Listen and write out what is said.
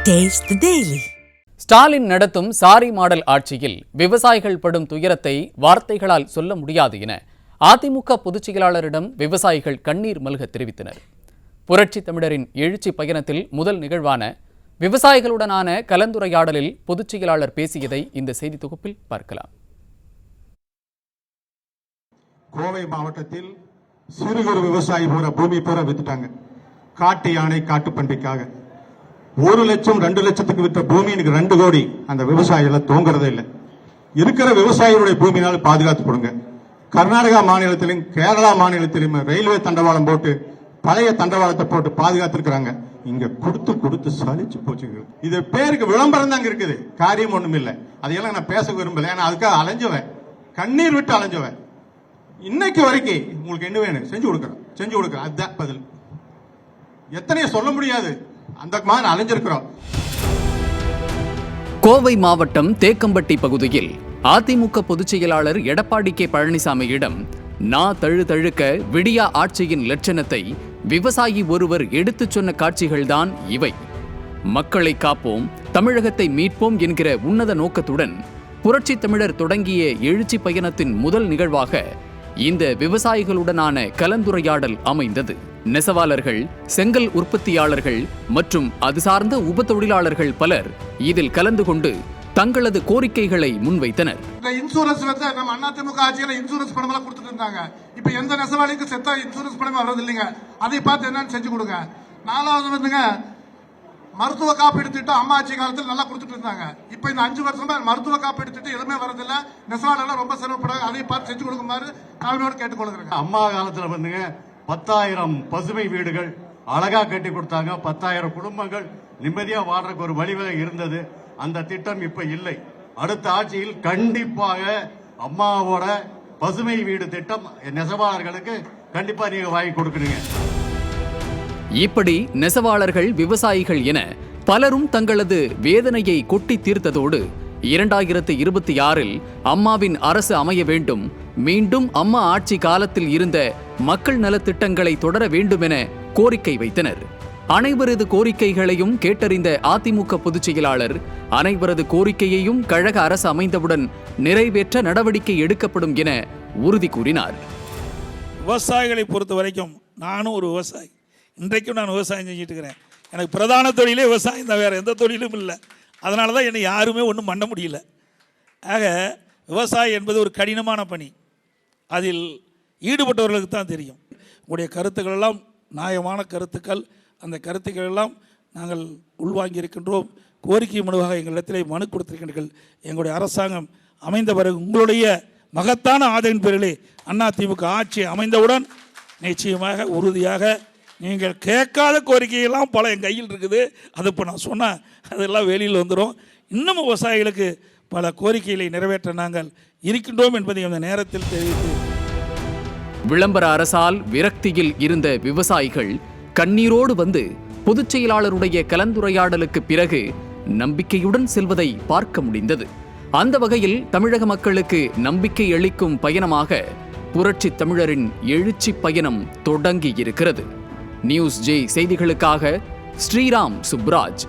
Taste the Daily. Stalin நடத்தும் sorry model ஆட்சியில் விவசாயிகள் படும் துயரத்தை வார்த்தைகளால் சொல்ல முடியாது என அதிமுக பொதுச் செயலாளரிடம் விவசாயிகள் கண்ணீர் மல்க தெரிவித்தனர். புரட்சி தமிழரின் எழுச்சி பயணத்தில் முதல் நிகழ்வான விவசாயிகளுடனான கலந்துரையாடலில் பொதுச் செயலாளர் பேசியதை இந்த செய்தி தொகுப்பில் பார்க்கலாம். கோவை மாவட்டத்தில் சிறு குறு விவசாயி பூரா பூமி பூரா வித்துட்டாங்க. காட்டு யானை காட்டு பண்டிக்காக 1 லட்சம் 2 லட்சத்துக்கு விற்ற பூமி எனக்கு 2 கோடி. அந்த விவசாயிகளை தூங்குறதே இல்லை. இருக்கிற விவசாயிகளுடைய பூமியினால் பாதுகாத்து கொடுங்க. கர்நாடகா மாநிலத்திலும் கேரளா மாநிலத்திலும் ரயில்வே தண்டவாளம் போட்டு பழைய தண்டவாளத்தை போட்டு பாதுகாத்திருக்கிறாங்க. இங்க கொடுத்து சலிச்சு போச்சு. இது பேருக்கு விளம்பரம் தாங்க இருக்குது, காரியம் ஒண்ணும் இல்லை. அதையெல்லாம் நான் பேச விரும்பல. ஏன்னா அதுக்காக அலைஞ்சவன், கண்ணீர் விட்டு அலைஞ்சவன். இன்னைக்கு வரைக்கும் உங்களுக்கு என்ன வேணும் செஞ்சு கொடுக்குறோம். அதுதான் பதில். எத்தனையோ சொல்ல முடியாது, அந்த மாதிரி அலைஞ்சிருக்கிறோம். கோவை மாவட்டம் தேக்கம்பட்டி பகுதியில் அதிமுக பொதுச் செயலாளர் எடப்பாடி கே பழனிசாமியிடம் தழுக்க விடியா ஆட்சியின் லட்சணத்தை விவசாயி ஒருவர் எடுத்துச் சொன்ன காட்சிகள்தான் இவை. மக்களை காப்போம், தமிழகத்தை மீட்போம் என்கிற உன்னத நோக்கத்துடன் புரட்சி தமிழர் தொடங்கிய எழுச்சி பயணத்தின் முதல் நிகழ்வாக இந்த விவசாயிகளுடனான கலந்துரையாடல் அமைந்தது. நெசவாளர்கள், செங்கல் உற்பத்தியாளர்கள் மற்றும் அது சார்ந்த உப தொழிலாளர்கள் பலர் இதில் கலந்து கொண்டு தங்களது கோரிக்கைகளை முன்வைத்தனர். இன்சூரன்ஸ் வந்து நம்ம அதிமுக ஆட்சியில இன்சூரன்ஸ் பணம் எல்லாம் கொடுத்துட்டு இருந்தாங்க. இப்ப எந்த நெசவாளிக்கு செத்தா இன்சூரன்ஸ் பணம் வர்றது இல்லைங்க. அதை பார்த்து என்னன்னு செஞ்சு கொடுங்க. 4வது வந்துங்க மருத்துவ காப்பீடு திட்டம் அம்மா ஆட்சி காலத்தில் நல்லா கொடுத்துட்டு இருந்தாங்க. இப்ப இந்த 5 வருஷமா மருத்துவ காப்பீடு திட்டம் எதுவுமே வரதில்ல. நெசவாளர்கள் ரொம்ப சிரமப்படாங்க. அதை பார்த்து செஞ்சு கொடுக்குமாறு தாழ்மையோடு கேட்டுக்கொள்கிறேன். அம்மா காலத்துல வந்துங்க 10,000 பசுமை வீடுகள் அழகா கட்டி கொடுத்தாங்க. 10,000 குடும்பங்கள் நிம்மதியா வாழ்றதுக்கு ஒரு வழிவகை இருந்தது. அந்த திட்டம் இப்ப இல்லை. அடுத்த ஆட்சியில் கண்டிப்பாக அம்மாவோட பசுமை வீடு திட்டம் நெசவாளர்களுக்கு கண்டிப்பா நீங்க வாங்கி கொடுக்கணுங்க. இப்படி நெசவாளர்கள், விவசாயிகள் என பலரும் தங்களது வேதனையை கொட்டி தீர்த்ததோடு 2026இல் அம்மாவின் அரசு அமைய வேண்டும், மீண்டும் அம்மா ஆட்சி காலத்தில் இருந்த மக்கள் நலத்திட்டங்களை தொடர வேண்டும் என கோரிக்கை வைத்தனர். அனைவரது கோரிக்கைகளையும் கேட்டறிந்த அதிமுக பொதுச் செயலாளர் அனைவரது கோரிக்கையையும் கழக அரசு அமைந்தவுடன் நிறைவேற்ற நடவடிக்கை எடுக்கப்படும் என உறுதி கூறினார். விவசாயிகளை பொறுத்த வரைக்கும் நானும் ஒரு விவசாயி. இன்றைக்கும் நான் விவசாயம் செஞ்சுட்டு இருக்கிறேன். எனக்கு பிரதான தொழிலே விவசாயம் தான், வேறு எந்த தொழிலும் இல்லை. அதனால தான் என்னை யாருமே ஒன்றும் பண்ண முடியல. ஆக விவசாயம் என்பது ஒரு கடினமான பணி. அதில் ஈடுபட்டவர்களுக்கு தான் தெரியும். உங்களுடைய கருத்துக்கள் எல்லாம் நியாயமான கருத்துக்கள். அந்த கருத்துக்கள் எல்லாம் நாங்கள் உள்வாங்கி இருக்கின்றோம். கோரிக்கை மனுவாக எங்களிடத்திலே மனு கொடுத்திருக்கின்றீர்கள். எங்களுடைய அரசாங்கம் அமைந்த பிறகு உங்களுடைய மகத்தான ஆதரவின் பேரிலே அதிமுக ஆட்சி அமைந்தவுடன் நிச்சயமாக உறுதியாக நீங்கள் கேட்காத கோரிக்கையெல்லாம் பல என் கையில் இருக்குது. அது இப்போ நான் சொன்னேன், அதெல்லாம் வெளியில் வந்துடும். இன்னும் விவசாயிகளுக்கு பல கோரிக்கைகளை நிறைவேற்ற நாங்கள் இருக்கின்றோம் என்பதை அந்த நேரத்தில் தெரிவித்து, விளம்பர அரசால் விரக்தியில் இருந்த விவசாயிகள் கண்ணீரோடு வந்து பொதுச் செயலாளருடைய கலந்துரையாடலுக்கு பிறகு நம்பிக்கையுடன் செல்வதை பார்க்க முடிந்தது. அந்த வகையில் தமிழக மக்களுக்கு நம்பிக்கை அளிக்கும் பயணமாக புரட்சி தமிழரின் எழுச்சி பயணம் தொடங்கி இருக்கிறது. நியூஸ் ஜே செய்திகளுக்காக ஸ்ரீராம் சுப்ராஜ்.